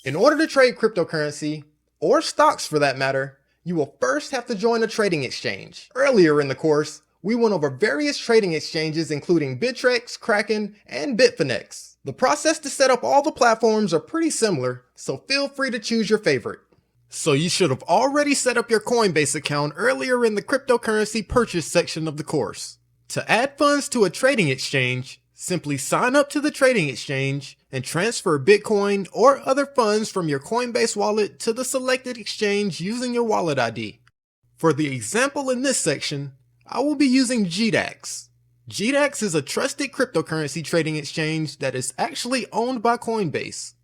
In order to trade cryptocurrency, or stocks for that matter, you will first have to join a trading exchange. Earlier in the course, we went over various trading exchanges including Bittrex, Kraken, and Bitfinex. The process to set up all the platforms are pretty similar, so feel free to choose your favorite. So you should have already set up your Coinbase account earlier in the cryptocurrency purchase section of the course. To add funds to a trading exchange, simply sign up to the trading exchange and transfer Bitcoin or other funds from your Coinbase wallet to the selected exchange using your wallet ID. For the example in this section, I will be using GDAX. GDAX is a trusted cryptocurrency trading exchange that is actually owned by Coinbase.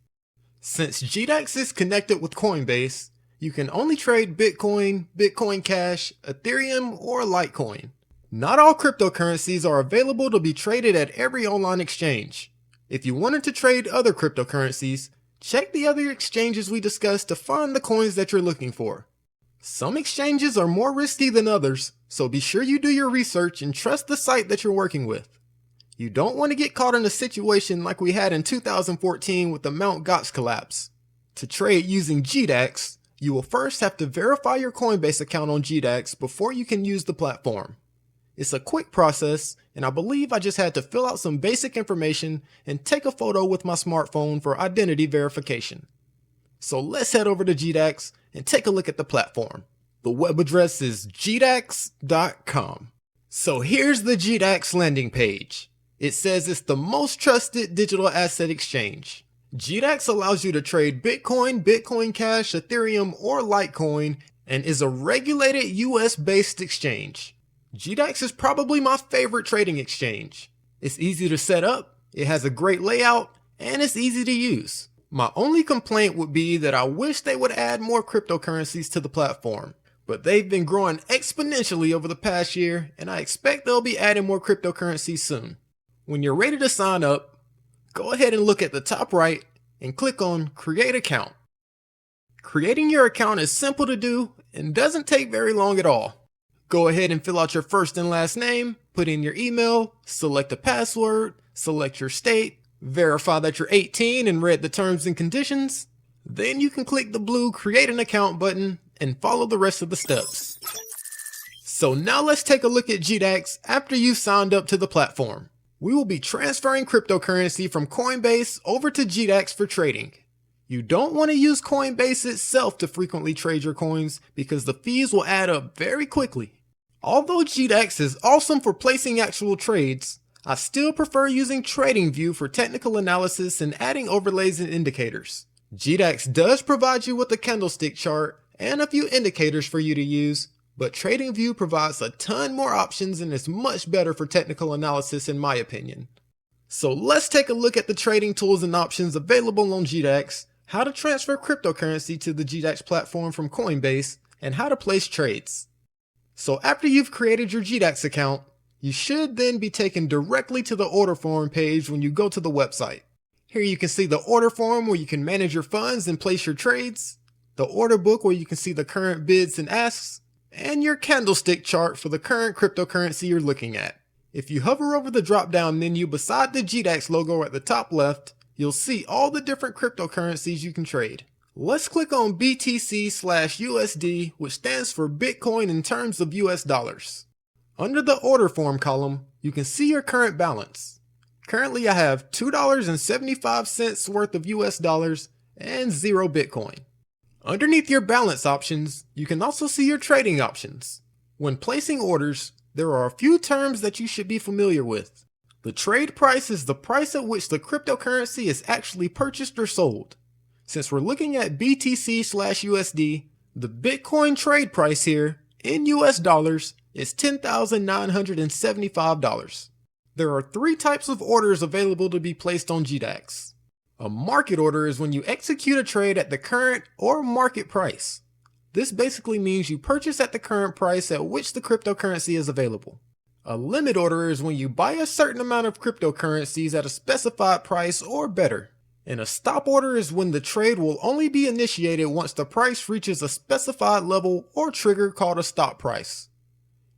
Since GDAX is connected with Coinbase, you can only trade Bitcoin, Bitcoin Cash, Ethereum, or Litecoin. Not all cryptocurrencies are available to be traded at every online exchange. If you wanted to trade other cryptocurrencies, check the other exchanges we discussed to find the coins that you're looking for. Some exchanges are more risky than others, so be sure you do your research and trust the site that you're working with. You don't want to get caught in a situation like we had in 2014 with the Mt. Gox collapse. To trade using GDAX, you will first have to verify your Coinbase account on GDAX before you can use the platform. It's a quick process, and I believe I just had to fill out some basic information and take a photo with my smartphone for identity verification. So let's head over to GDAX and take a look at the platform. The web address is gdax.com. So here's the GDAX landing page. It says it's the most trusted digital asset exchange. GDAX allows you to trade Bitcoin, Bitcoin Cash, Ethereum, or Litecoin, and is a regulated US-based exchange. GDAX is probably my favorite trading exchange. It's easy to set up, it has a great layout, and it's easy to use. My only complaint would be that I wish they would add more cryptocurrencies to the platform, but they've been growing exponentially over the past year, and I expect they'll be adding more cryptocurrencies soon. When you're ready to sign up, go ahead and look at the top right and click on Create Account. Creating your account is simple to do and doesn't take very long at all. Go ahead and fill out your first and last name, put in your email, select a password, select your state, verify that you're 18 and read the terms and conditions. Then you can click the blue Create an Account button and follow the rest of the steps. So now let's take a look at GDAX after you've signed up to the platform. We will be transferring cryptocurrency from Coinbase over to GDAX for trading. You don't want to use Coinbase itself to frequently trade your coins because the fees will add up very quickly. Although GDAX is awesome for placing actual trades, I still prefer using TradingView for technical analysis and adding overlays and indicators. GDAX does provide you with a candlestick chart and a few indicators for you to use, but TradingView provides a ton more options and is much better for technical analysis in my opinion. So let's take a look at the trading tools and options available on GDAX, how to transfer cryptocurrency to the GDAX platform from Coinbase, and how to place trades. So after you've created your GDAX account, you should then be taken directly to the order form page when you go to the website. Here you can see the order form where you can manage your funds and place your trades, the order book where you can see the current bids and asks, and your candlestick chart for the current cryptocurrency you're looking at. If you hover over the drop-down menu beside the GDAX logo at the top left, you'll see all the different cryptocurrencies you can trade. Let's click on BTC/USD, which stands for Bitcoin in terms of US dollars. Under the order form column, you can see your current balance. Currently I have $2.75 worth of US dollars and 0 Bitcoin. Underneath your balance options, you can also see your trading options. When placing orders, there are a few terms that you should be familiar with. The trade price is the price at which the cryptocurrency is actually purchased or sold. Since we're looking at BTC/USD, the Bitcoin trade price here in US dollars is $10,975. There are 3 types of orders available to be placed on GDAX. A market order is when you execute a trade at the current or market price. This basically means you purchase at the current price at which the cryptocurrency is available. A limit order is when you buy a certain amount of cryptocurrencies at a specified price or better. And a stop order is when the trade will only be initiated once the price reaches a specified level or trigger called a stop price.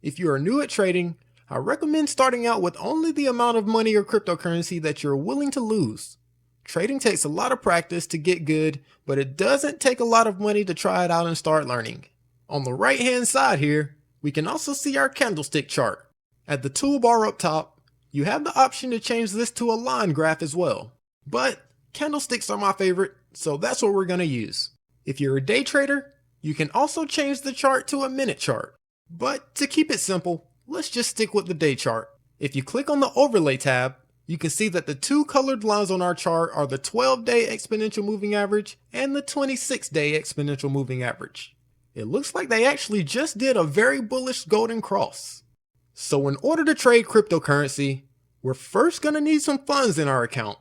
If you are new at trading, I recommend starting out with only the amount of money or cryptocurrency that you're willing to lose. Trading takes a lot of practice to get good, but it doesn't take a lot of money to try it out and start learning. On the right hand side here, we can also see our candlestick chart. At the toolbar up top, you have the option to change this to a line graph as well. But candlesticks are my favorite, so that's what we're going to use. If you're a day trader, you can also change the chart to a minute chart. But to keep it simple, let's just stick with the day chart. If you click on the overlay tab, you can see that the two colored lines on our chart are the 12-day exponential moving average and the 26-day exponential moving average. It looks like they actually just did a very bullish golden cross. So in order to trade cryptocurrency, we're first going to need some funds in our account.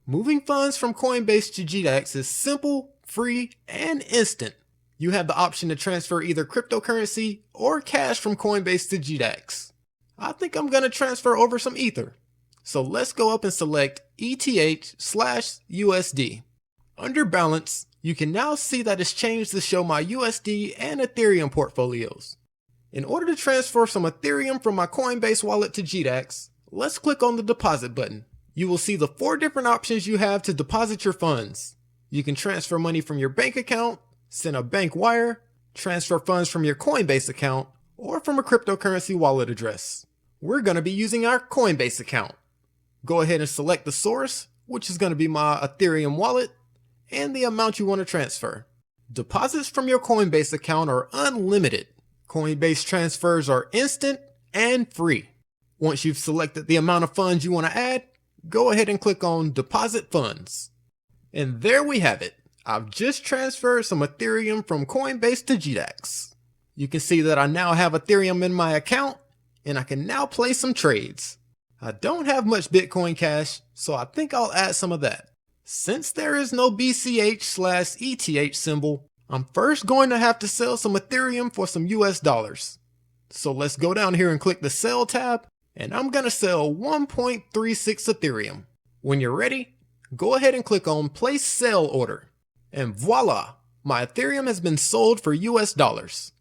Moving funds from Coinbase to GDAX is simple, free, and instant. You have the option to transfer either cryptocurrency or cash from Coinbase to GDAX. I think I'm going to transfer over some Ether. So let's go up and select ETH/USD. Under balance, you can now see that it's changed to show my USD and Ethereum portfolios. In order to transfer some Ethereum from my Coinbase wallet to GDAX, let's click on the deposit button. You will see the 4 different options you have to deposit your funds. You can transfer money from your bank account, send a bank wire, transfer funds from your Coinbase account, or from a cryptocurrency wallet address. We're going to be using our Coinbase account. Go ahead and select the source, which is going to be my Ethereum wallet, and the amount you want to transfer. Deposits from your Coinbase account are unlimited. Coinbase transfers are instant and free. Once you've selected the amount of funds you want to add, go ahead and click on Deposit Funds. And there we have it. I've just transferred some Ethereum from Coinbase to GDAX. You can see that I now have Ethereum in my account, and I can now place some trades. I don't have much Bitcoin Cash, so I think I'll add some of that. Since there is no BCH/ETH symbol, I'm first going to have to sell some Ethereum for some US dollars. So let's go down here and click the Sell tab, and I'm going to sell 1.36 Ethereum. When you're ready, go ahead and click on Place Sell Order. And voila, my Ethereum has been sold for US dollars.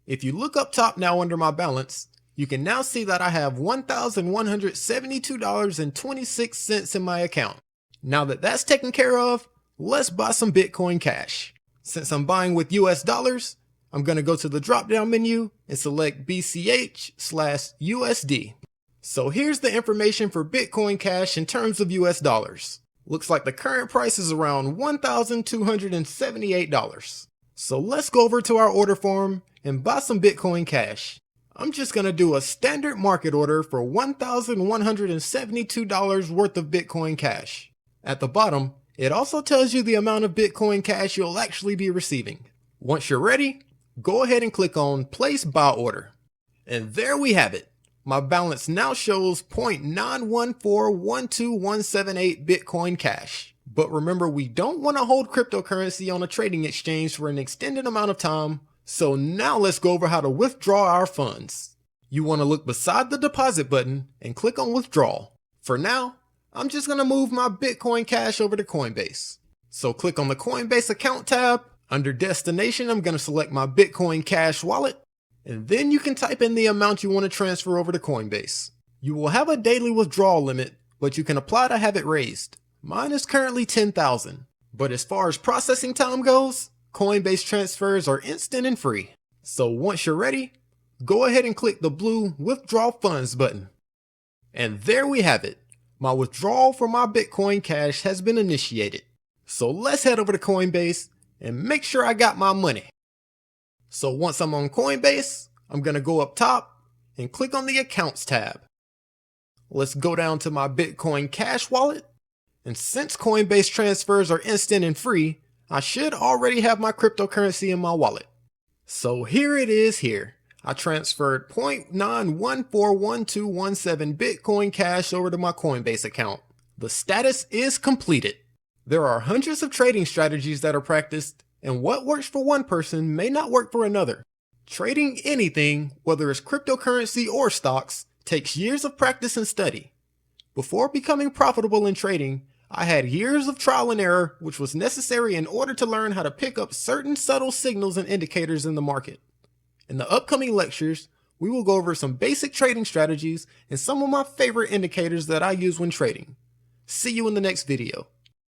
If you look up top now under my balance, you can now see that I have $1,172.26 in my account. Now that that's taken care of, let's buy some Bitcoin Cash. Since I'm buying with US dollars, I'm going to go to the drop-down menu and select BCH/USD. So here's the information for Bitcoin Cash in terms of US dollars. Looks like the current price is around $1,278. So let's go over to our order form and buy some Bitcoin Cash. I'm just going to do a standard market order for $1,172 worth of Bitcoin Cash. At the bottom, it also tells you the amount of Bitcoin Cash you'll actually be receiving. Once you're ready, go ahead and click on Place Buy Order. And there we have it. My balance now shows 0.9141217 Bitcoin Cash. But remember, we don't want to hold cryptocurrency on a trading exchange for an extended amount of time. So now let's go over how to withdraw our funds. You want to look beside the deposit button and click on withdrawal. For now, I'm just going to move my Bitcoin Cash over to Coinbase. So click on the Coinbase account tab. Under destination, I'm going to select my Bitcoin Cash wallet. And then you can type in the amount you want to transfer over to Coinbase. You will have a daily withdrawal limit, but you can apply to have it raised. Mine is currently 10,000. But as far as processing time goes, Coinbase transfers are instant and free. So once you're ready, go ahead and click the blue Withdraw Funds button. And there we have it. My withdrawal from my Bitcoin Cash has been initiated. So let's head over to Coinbase and make sure I got my money. So once I'm on Coinbase, I'm going to go up top and click on the Accounts tab. Let's go down to my Bitcoin Cash wallet. And since Coinbase transfers are instant and free, I should already have my cryptocurrency in my wallet. So here it is here. I transferred 0.9141217 Bitcoin Cash over to my Coinbase account. The status is completed. There are hundreds of trading strategies that are practiced, and what works for one person may not work for another. Trading anything, whether it's cryptocurrency or stocks, takes years of practice and study. Before becoming profitable in trading, I had years of trial and error, which was necessary in order to learn how to pick up certain subtle signals and indicators in the market. In the upcoming lectures, we will go over some basic trading strategies and some of my favorite indicators that I use when trading. See you in the next video.